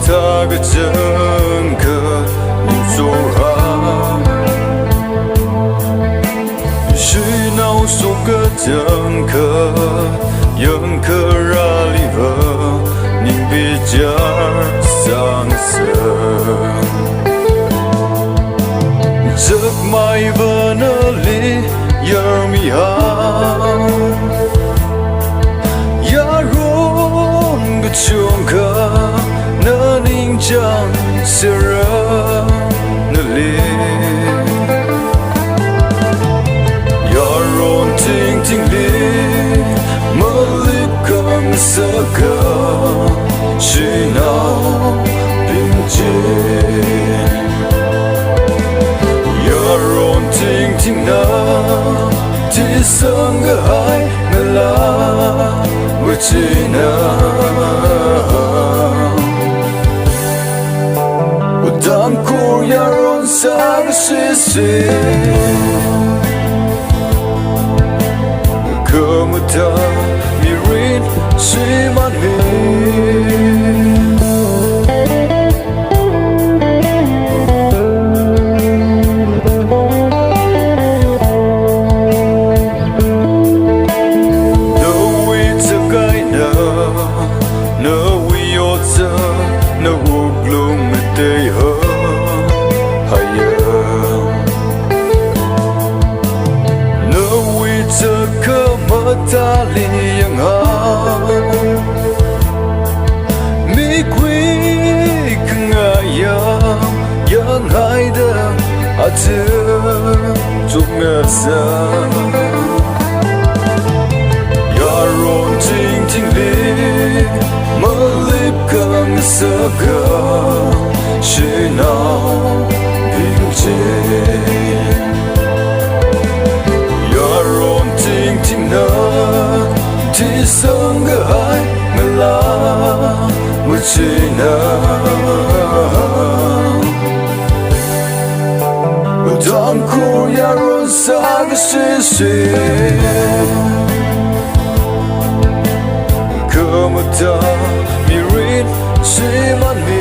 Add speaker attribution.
Speaker 1: ta cái chân cơ nhìn số hàng chỉ nào số cái chân cơ yang cơ ra liver nhìn bijar sang sớm giấc mai vẫn ở li giờ mi hao ya rong cái chuông cơ nơ ninh chẳng sera nơ li ya rong ting ting li mơ lip cầm sơ cơ chỉ nào bình yên ya rong ting ting na chỉ sang cái hai ngờ la với chỉ na Udang ko yaron sa sisi Kemuta mirin si manhin ta liang ha mi quy nga yang hai da a tu chuk nga sa ya ron ting ting li ma lip kang sa ga shi now bing jin na ti sang ga hai ngala mu chi na dam ko ya ron sa ga si Kemuta mirin si man mi